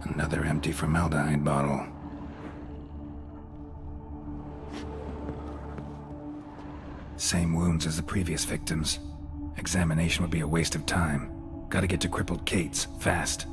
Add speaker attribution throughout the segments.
Speaker 1: Another empty formaldehyde bottle. Same wounds as the previous victims. Examination would be a waste of time. Gotta get to crippled Kate's, fast.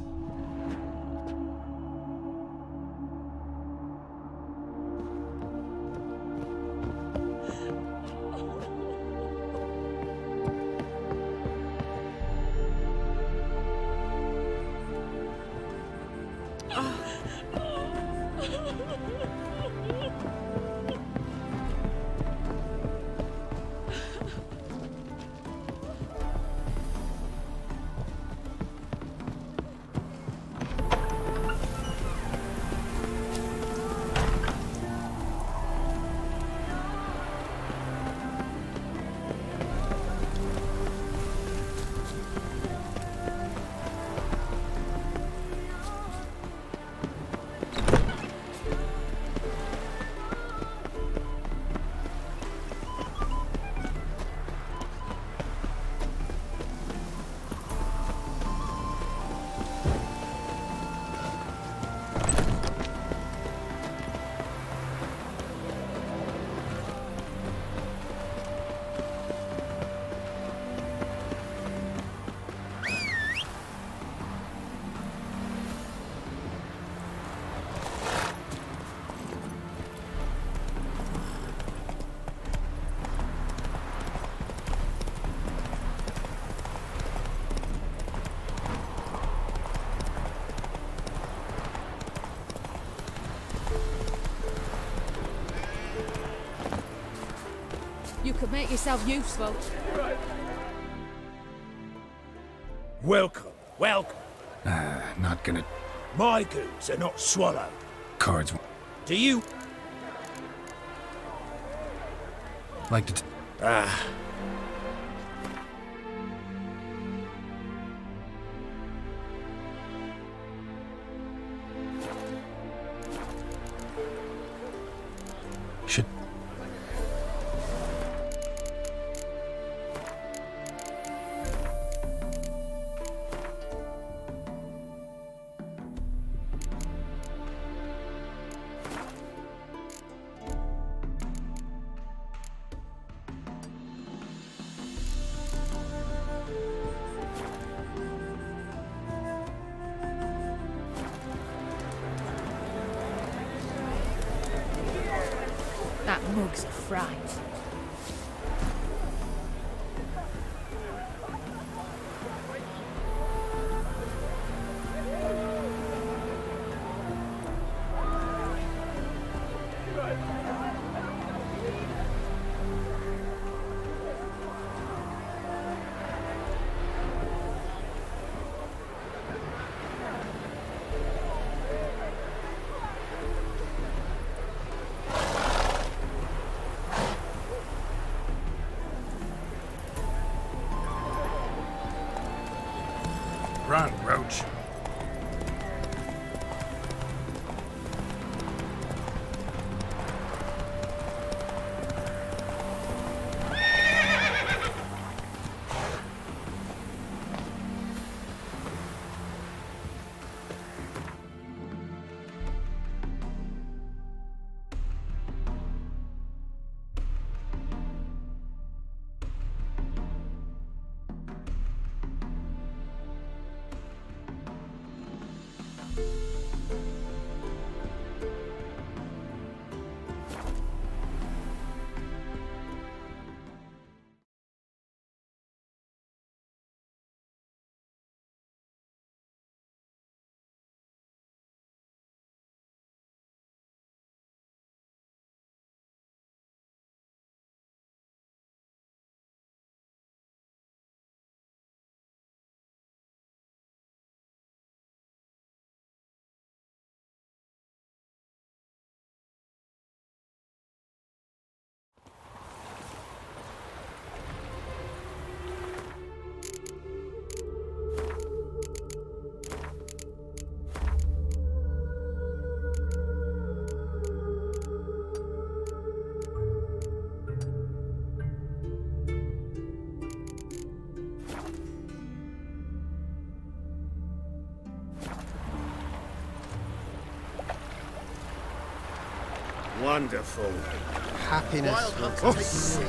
Speaker 2: You could make yourself useful.
Speaker 3: Welcome, welcome.
Speaker 1: Not gonna...
Speaker 3: My goods are not swallowed.
Speaker 1: Cards...
Speaker 3: Do you?
Speaker 1: Like to... Should...
Speaker 2: That mug's a fright.
Speaker 1: Run, Roach.
Speaker 3: Wonderful.
Speaker 4: Happiness will take you.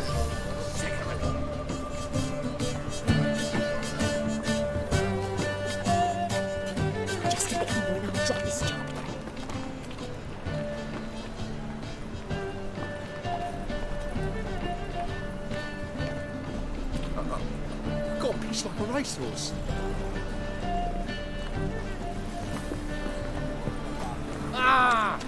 Speaker 2: Just a bit more and I'll drop this job.
Speaker 4: Got a piece like a racehorse.
Speaker 3: Ah!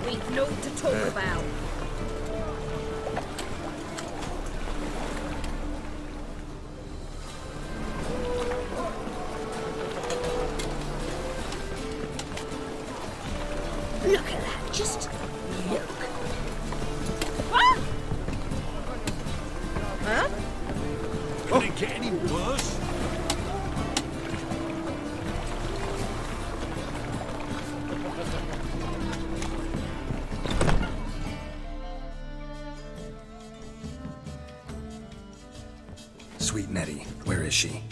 Speaker 2: We've naught to talk about. Look at that, just look. What? Huh?
Speaker 3: Could it get any worse?
Speaker 1: Sweet Nettie, where is she?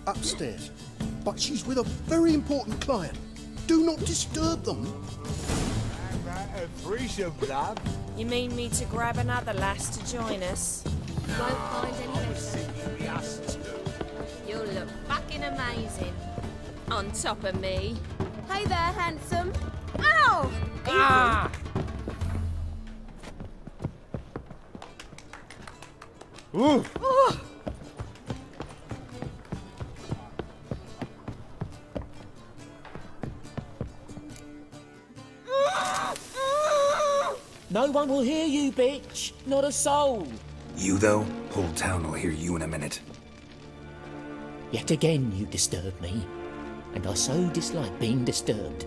Speaker 4: Upstairs. But she's with a very important client. Do not disturb them.
Speaker 5: You mean me to grab another lass to join us?
Speaker 2: Won't find any better. You'll look fucking amazing. On top of me. Hey there, handsome. Ow!
Speaker 3: Ah! Ooh!
Speaker 6: No one will hear you, bitch. Not a soul.
Speaker 1: You, though? Whole town will hear you in a minute.
Speaker 6: Yet again you disturb me, and I so dislike being disturbed.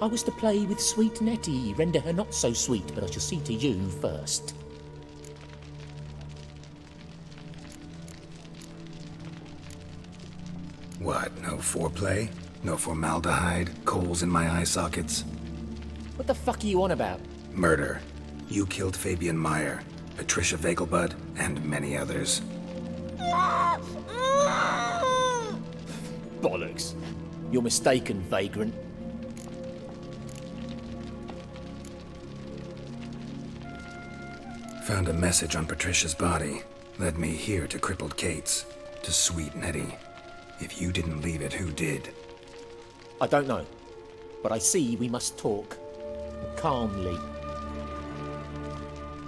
Speaker 6: I was to play with sweet Nettie, render her not so sweet, but I shall see to you first.
Speaker 1: What, no foreplay? No formaldehyde? Coals in my eye sockets?
Speaker 6: What the fuck are you on about?
Speaker 1: Murder. You killed Fabian Meyer, Patricia Vegelbud, and many others.
Speaker 6: Bollocks. You're mistaken, vagrant.
Speaker 1: Found a message on Patricia's body. Led me here to Crippled Kate's. To Sweet Nettie. If you didn't leave it, who did?
Speaker 6: I don't know, but I see we must talk. Calmly.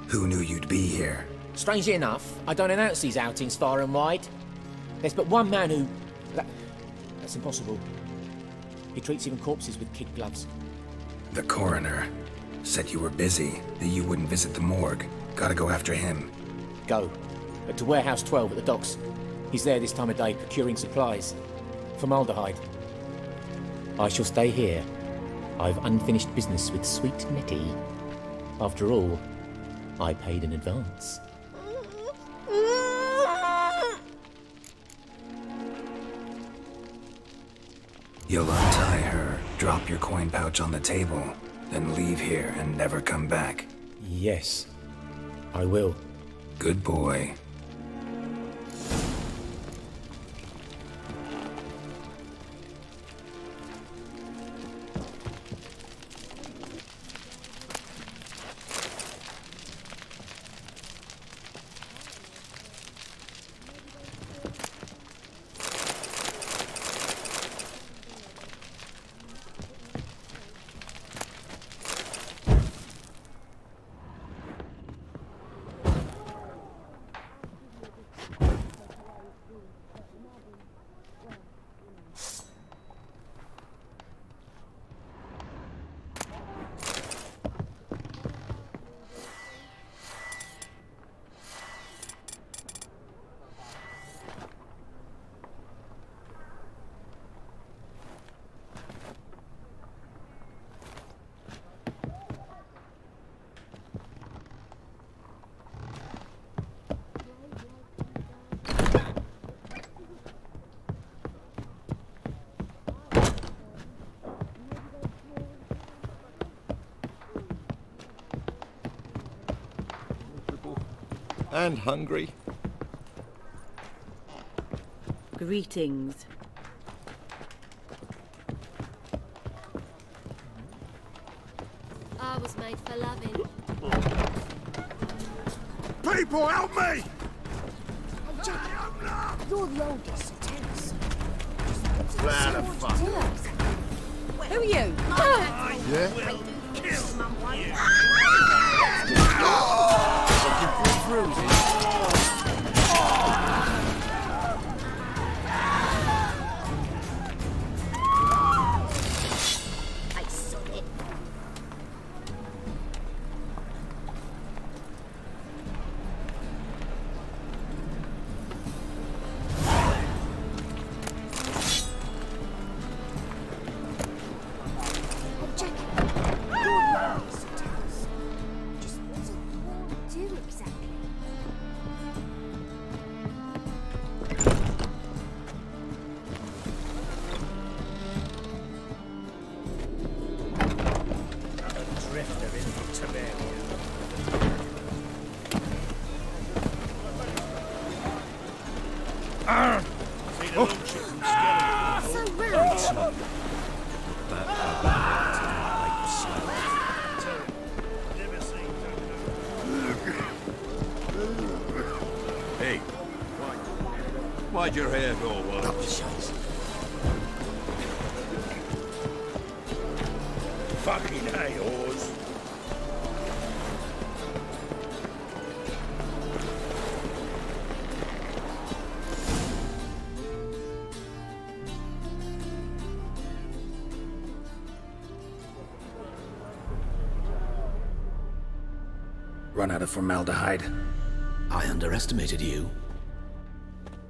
Speaker 1: Who knew you'd be here?
Speaker 6: Strangely enough, I don't announce these outings far and wide. There's but one man who... That's impossible. He treats even corpses with kid gloves.
Speaker 1: The coroner. Said you were busy, that you wouldn't visit the morgue. Gotta go after him.
Speaker 6: Go. To Warehouse 12 at the docks. He's there this time of day, procuring supplies. Formaldehyde. I shall stay here. I've unfinished business with sweet Nettie. After all, I paid in advance.
Speaker 1: You'll untie her, drop your coin pouch on the table, then leave here and never come back.
Speaker 6: Yes, I will.
Speaker 1: Good boy.
Speaker 3: And hungry.
Speaker 7: Greetings.
Speaker 2: I was made for loving.
Speaker 3: People, help me!
Speaker 2: You're the oldest, so tell us.
Speaker 3: Plan of fun.
Speaker 7: Who are you?
Speaker 4: Yeah?
Speaker 2: I saw it. Jack, you're the oldest, so tell us. Just what does a wall do exactly?
Speaker 3: Drifter in Tiberia. See the longships and skeletons.
Speaker 2: So round.
Speaker 3: Hey, why'd your hair go white? Fucking hey, Oars.
Speaker 1: Run out of formaldehyde.
Speaker 8: I underestimated you.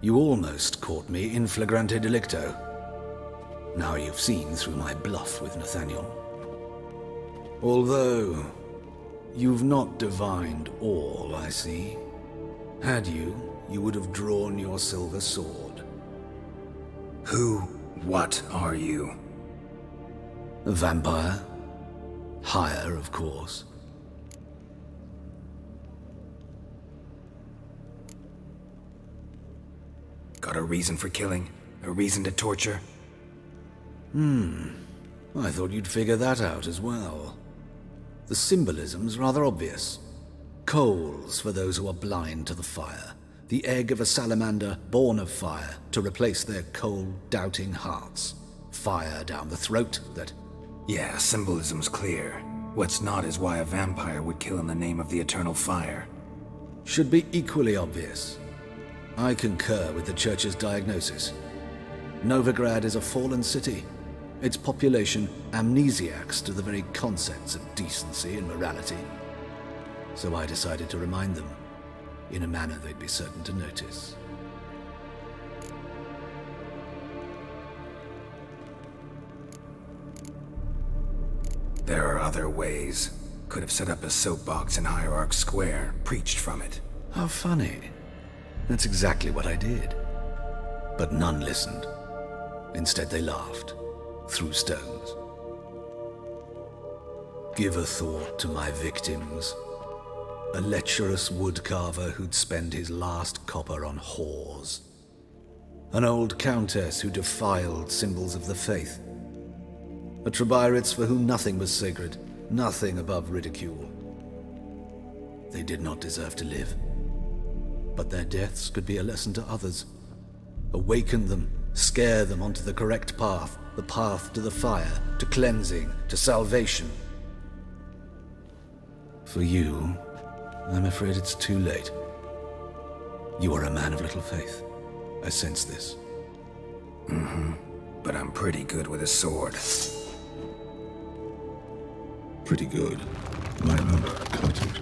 Speaker 8: You almost caught me in flagrante delicto. Now you've seen through my bluff with Nathaniel. Although, you've not divined all, I see. Had you, you would have drawn your silver sword.
Speaker 1: What are you?
Speaker 8: A vampire? Higher, of course.
Speaker 1: Got a reason for killing? A reason to torture?
Speaker 8: I thought you'd figure that out as well. The symbolism's rather obvious. Coals for those who are blind to the fire. The egg of a salamander born of fire to replace their cold, doubting hearts. Fire down the throat that...
Speaker 1: Yeah, symbolism's clear. What's not is why a vampire would kill in the name of the eternal fire.
Speaker 8: should be equally obvious. I concur with the Church's diagnosis. Novigrad is a fallen city. Its population amnesiacs to the very concepts of decency and morality. So I decided to remind them, in a manner they'd be certain to notice.
Speaker 1: There are other ways. Could have set up a soapbox in Hierarch Square, preached from it.
Speaker 8: How funny. That's exactly what I did. But none listened. Instead they laughed, threw stones. Give a thought to my victims. A lecherous woodcarver who'd spend his last copper on whores. An old countess who defiled symbols of the faith. A Trebirates for whom nothing was sacred, nothing above ridicule. They did not deserve to live. But their deaths could be a lesson to others. Awaken them, scare them onto the correct path, the path to the fire, to cleansing, to salvation. For you, I'm afraid it's too late. You are a man of little faith. I sense this.
Speaker 1: But I'm pretty good with a sword.
Speaker 8: Pretty good. Might not cut it.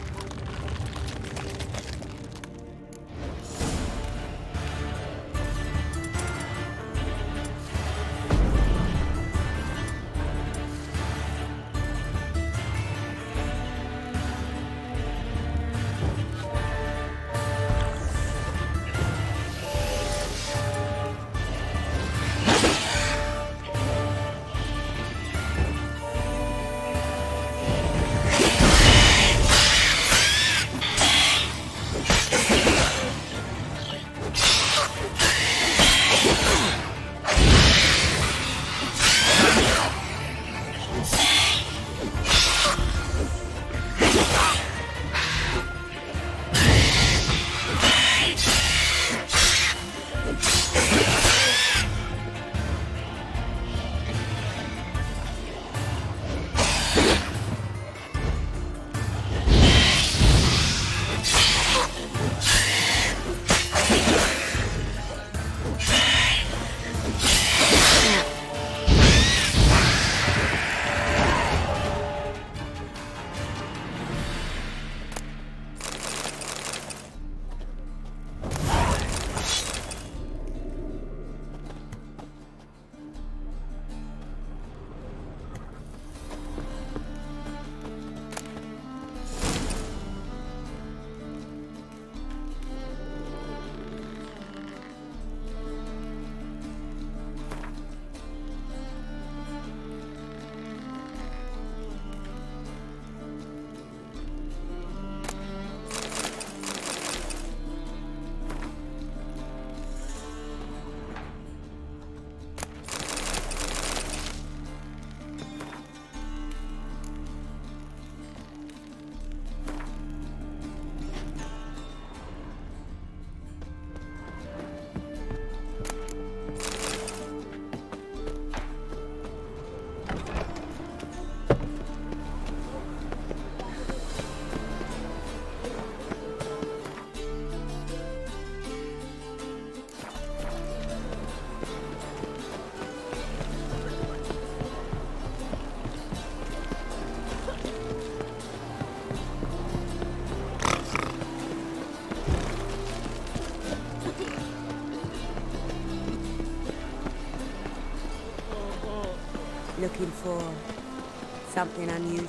Speaker 7: Something unusual?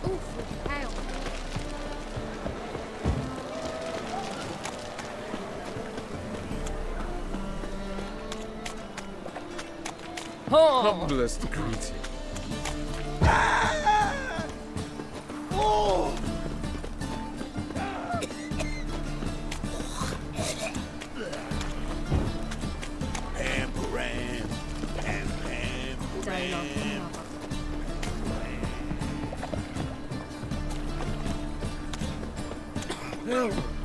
Speaker 2: Oof, hell.
Speaker 9: Humblest greeting.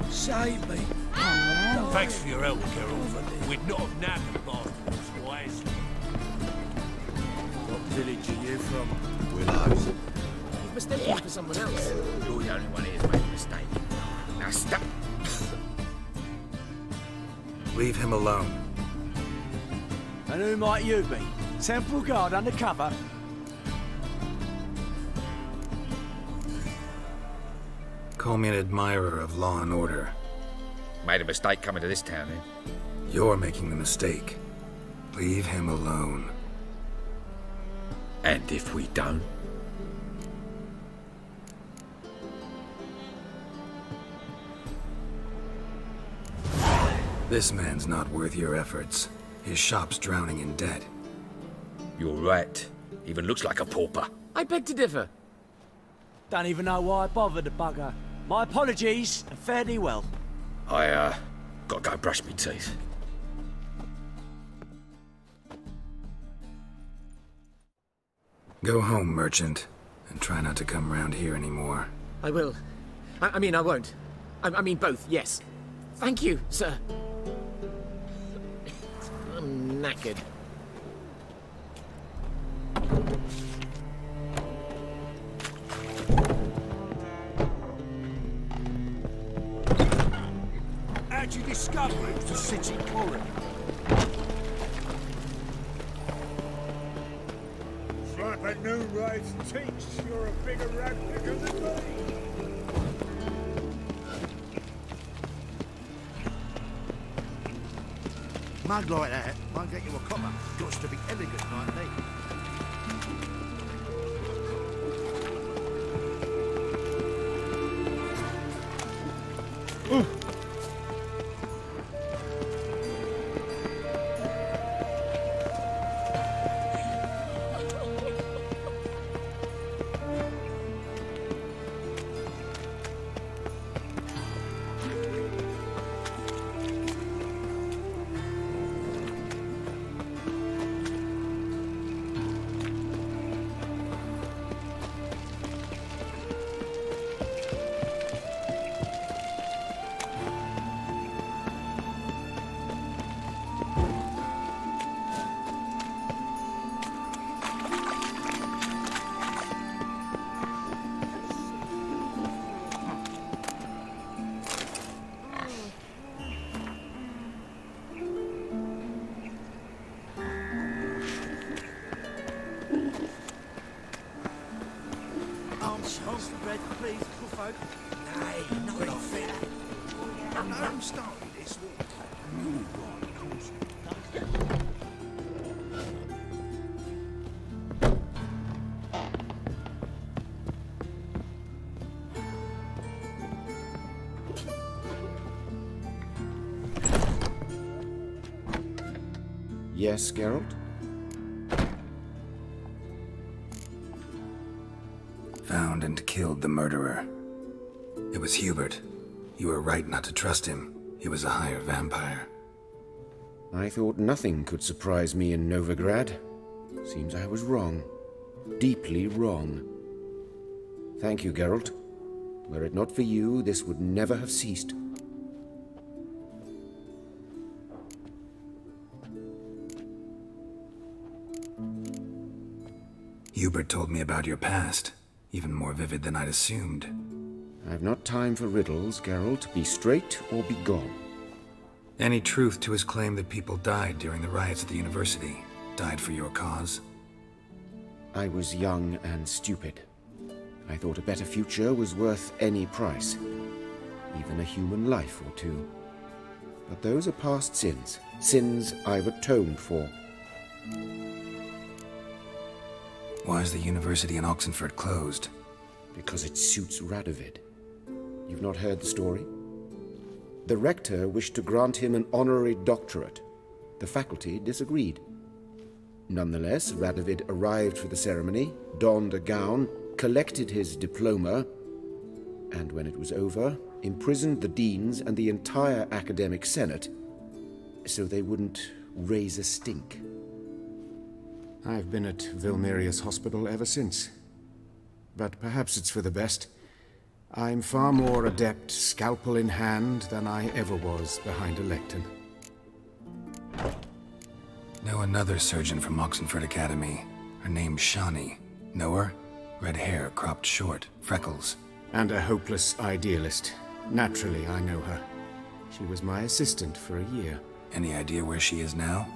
Speaker 3: Save me. Thanks for your help, Geralt. We'd not have nabbed the bastards wisely. What village are you from?
Speaker 9: Willows.
Speaker 10: You've mistaken me for someone else.
Speaker 9: You're the only one here's made a mistake. Now stop.
Speaker 1: Leave him alone.
Speaker 11: And who might you be? Temple Guard undercover?
Speaker 1: Call me an admirer of law and order.
Speaker 9: Made a mistake coming to this town, then.
Speaker 1: You're making the mistake. Leave him alone.
Speaker 9: And if we don't?
Speaker 1: This man's not worth your efforts. His shop's drowning in debt.
Speaker 9: You're right. Even looks like a pauper.
Speaker 10: I beg to differ.
Speaker 11: Don't even know why I bothered the bugger. My apologies, and fare thee well.
Speaker 9: I, gotta go brush me teeth.
Speaker 1: Go home, merchant, and try not to come round here anymore.
Speaker 10: I will. I mean, I won't. I mean both, yes. Thank you, sir. I'm knackered.
Speaker 3: How'd you discover it was a city colony? Swipe at noon rides and teach. You're a bigger rat picker than me.
Speaker 12: Mug like that won't get you a copper. Got to be elegant like me. Toast the bread, please, good folk. Nay, not like that. I'm starting this war. Right, of course.
Speaker 13: Yes, Geralt?
Speaker 1: Found and killed the murderer. It was Hubert. You were right not to trust him. He was a higher vampire.
Speaker 13: I thought nothing could surprise me in Novigrad. Seems I was wrong. Deeply wrong. Thank you, Geralt. Were it not for you, this would never have ceased.
Speaker 1: Hubert told me about your past, even more vivid than I'd assumed.
Speaker 13: I've not time for riddles, Geralt. Be straight or be gone.
Speaker 1: Any truth to his claim that people died during the riots at the university? Died for your cause?
Speaker 13: I was young and stupid. I thought a better future was worth any price. Even a human life or two. But those are past sins. Sins I've atoned for.
Speaker 1: Why is the university in Oxenford closed?
Speaker 13: Because it suits Radovid. You've not heard the story? The rector wished to grant him an honorary doctorate. The faculty disagreed. Nonetheless, Radovid arrived for the ceremony, donned a gown, collected his diploma, and when it was over, imprisoned the deans and the entire academic senate so they wouldn't raise a stink.
Speaker 14: I've been at Vilmerius Hospital ever since. But perhaps it's for the best. I'm far more adept, scalpel in hand, than I ever was behind a lectern.
Speaker 1: Know another surgeon from Oxenford Academy. Her name's Shani. Know her? Red hair, cropped short, freckles.
Speaker 14: And a hopeless idealist. Naturally, I know her. She was my assistant for a year.
Speaker 1: Any idea where she is now?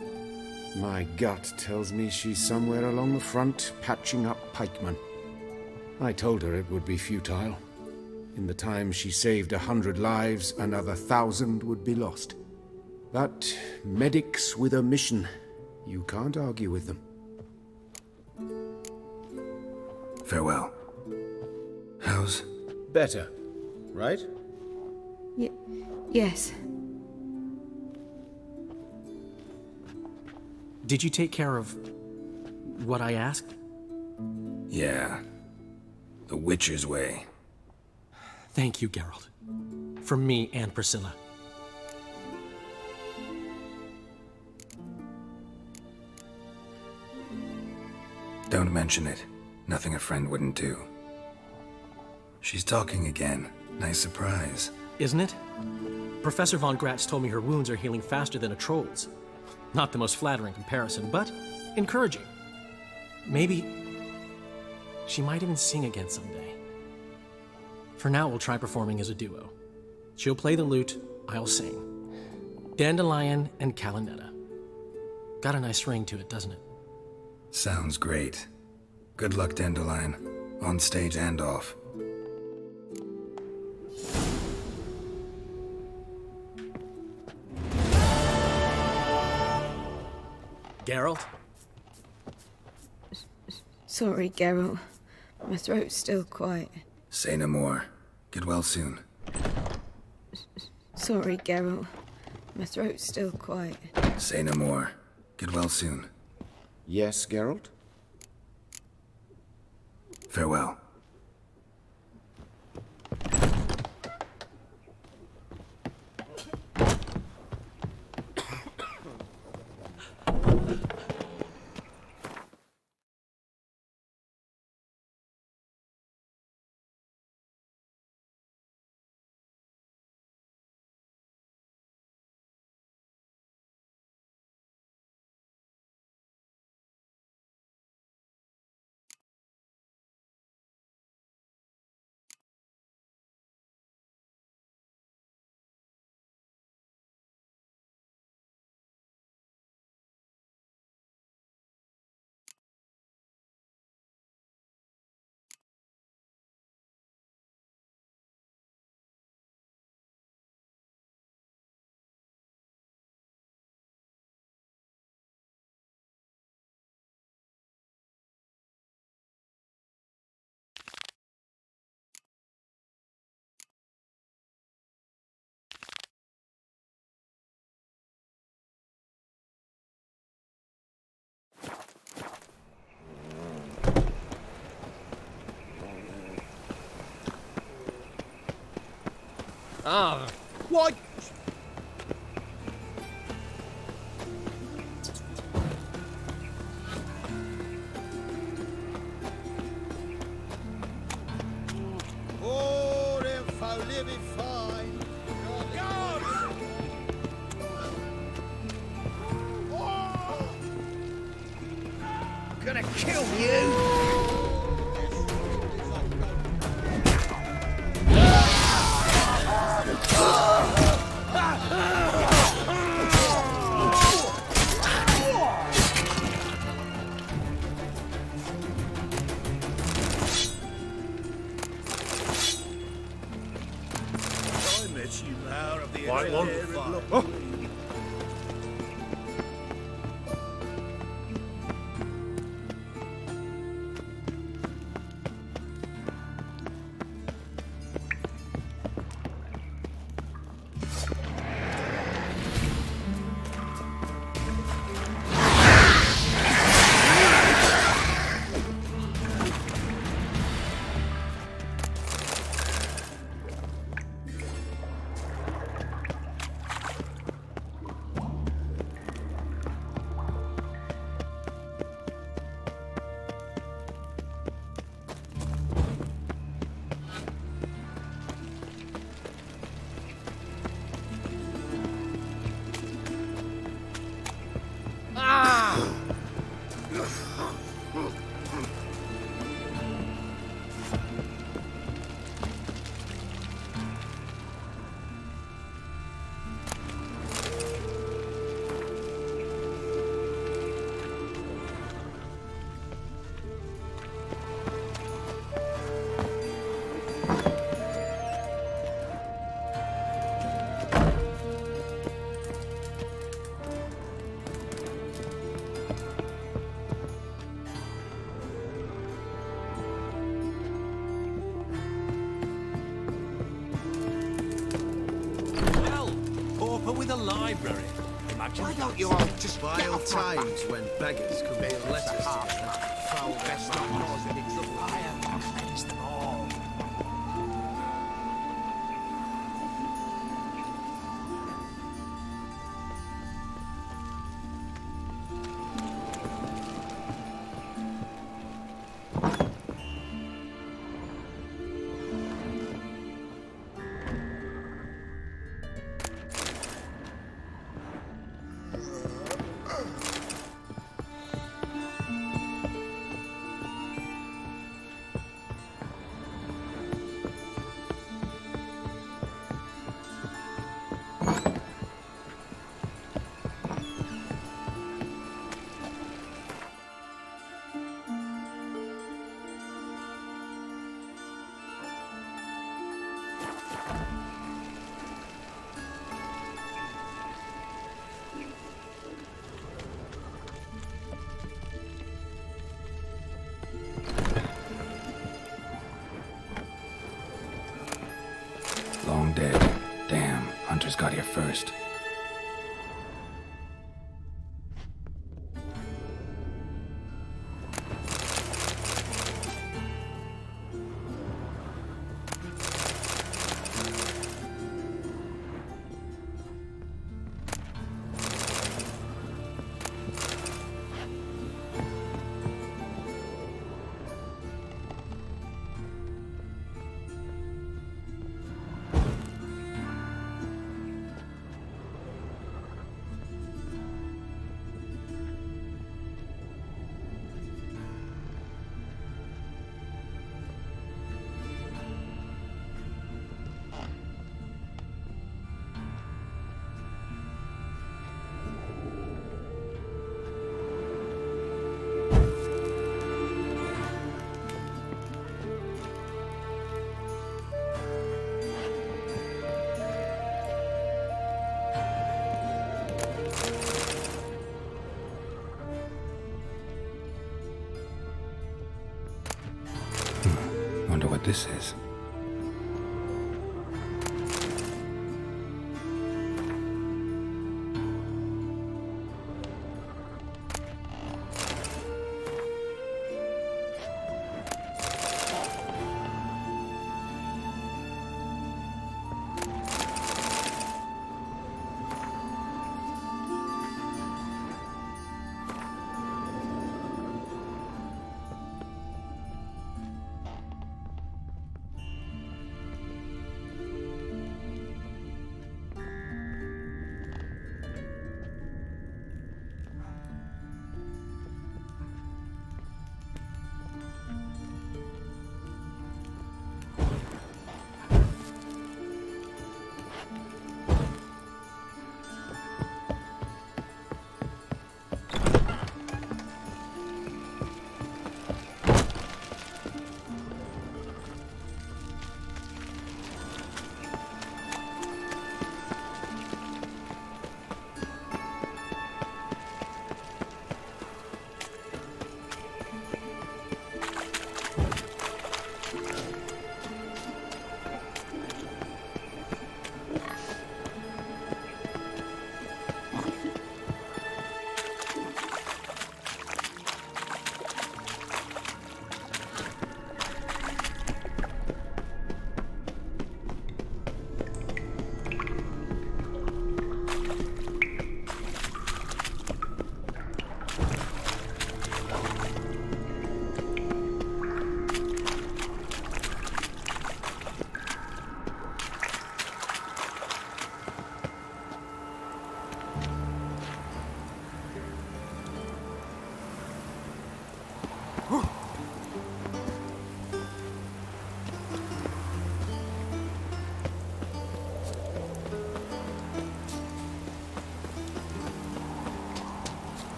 Speaker 14: My gut tells me she's somewhere along the front, patching up pikemen. I told her it would be futile. In the time she saved 100 lives, another 1,000 would be lost. But medics with a mission, you can't argue with them.
Speaker 1: Farewell. How's...
Speaker 13: Better, right?
Speaker 7: Yes.
Speaker 15: Did you take care of what I asked?
Speaker 1: Yeah. The Witcher's way.
Speaker 15: Thank you, Geralt. From me and Priscilla.
Speaker 1: Don't mention it. Nothing a friend wouldn't do. She's talking again. Nice surprise.
Speaker 15: Isn't it? Professor von Gratz told me her wounds are healing faster than a troll's. Not the most flattering comparison, but encouraging. Maybe she might even sing again someday. For now, we'll try performing as a duo. She'll play the lute, I'll sing. Dandelion and Calinetta. Got a nice ring to it, doesn't it?
Speaker 1: Sounds great. Good luck, Dandelion. On stage and off.
Speaker 15: Geralt?
Speaker 7: Sorry, Geralt. My throat's still quite...
Speaker 1: Say no more. Get well soon.
Speaker 7: Sorry, Geralt. My throat's still quite...
Speaker 1: Say no more. Get well soon.
Speaker 13: Yes, Geralt?
Speaker 1: Farewell.
Speaker 10: Ah, why?
Speaker 12: Oh, them folk living fine. God! Oh! Gonna kill you!
Speaker 3: White one. Oh.
Speaker 12: Why don't you all just vile times when beggars could mail letters together? Foul best not cause any trouble. I have cleansed them all.
Speaker 1: Long dead. Damn, Hunter's got here first. Wonder what this is.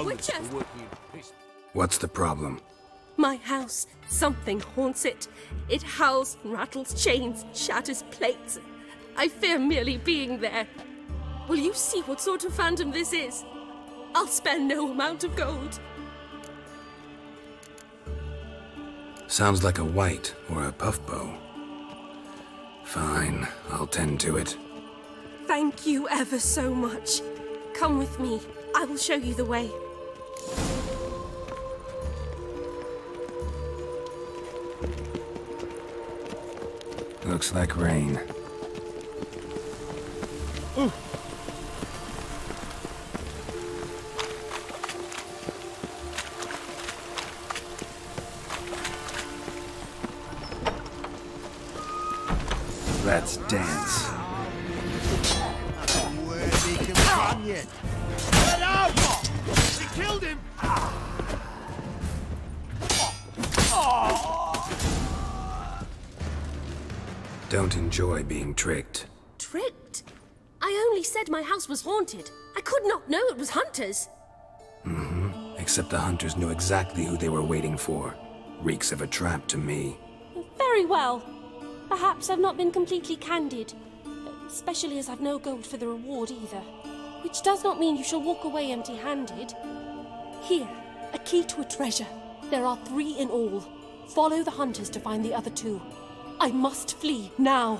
Speaker 3: bonus
Speaker 2: Witcher!
Speaker 3: for working in piss.
Speaker 1: What's the problem?
Speaker 16: My house. Something haunts it. It howls and rattles chains, shatters plates. I fear merely being there. Will you see what sort of phantom this is? I'll spare no amount of gold.
Speaker 1: Sounds like a white or a puffbow. Fine, I'll tend to it.
Speaker 16: Thank you ever so much. Come with me. I will show you the way.
Speaker 1: Looks like rain.
Speaker 11: Ooh.
Speaker 1: Let's dance.
Speaker 12: Worthy companion. Get out! They killed him!
Speaker 1: Don't enjoy being tricked.
Speaker 16: Tricked? I only said my house was haunted. I could not know it was hunters.
Speaker 1: Except the hunters knew exactly who they were waiting for. Reeks of a trap to me.
Speaker 16: Very well. Perhaps I've not been completely candid. Especially as I've no gold for the reward either. Which does not mean you shall walk away empty-handed. Here, a key to a treasure. There are 3 in all. Follow the hunters to find the other 2. I must flee now.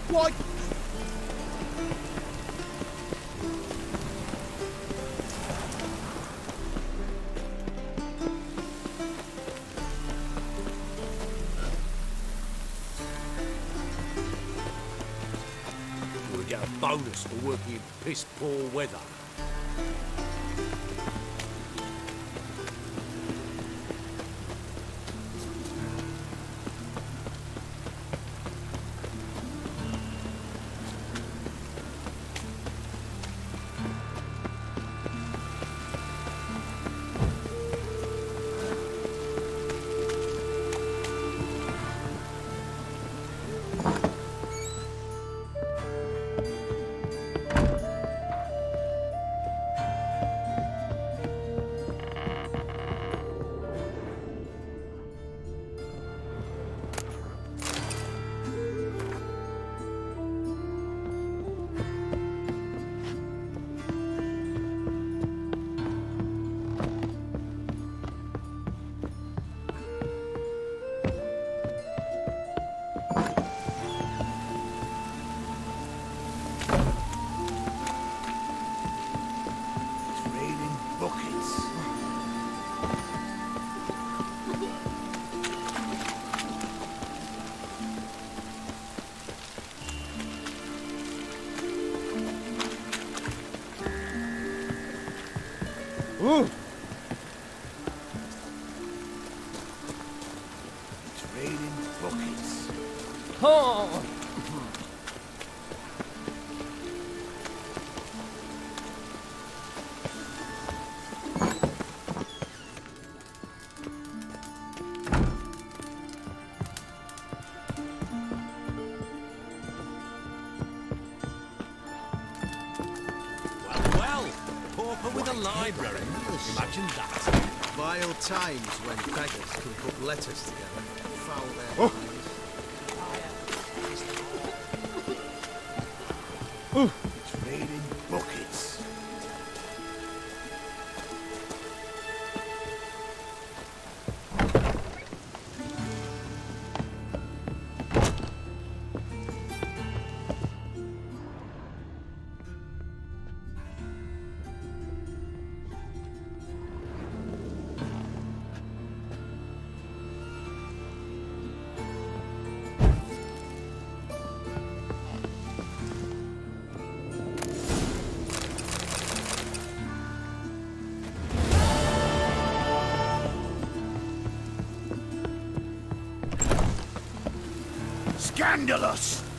Speaker 12: Why?
Speaker 3: We'll get a bonus for working in piss-poor weather.
Speaker 11: Ooh.
Speaker 12: Trading buckets.
Speaker 11: Oh.
Speaker 3: Well, pauper with a library. Imagine that.
Speaker 12: vile times when beggars can put letters together and foul their minds.
Speaker 3: It's raining buckets. Scandalous!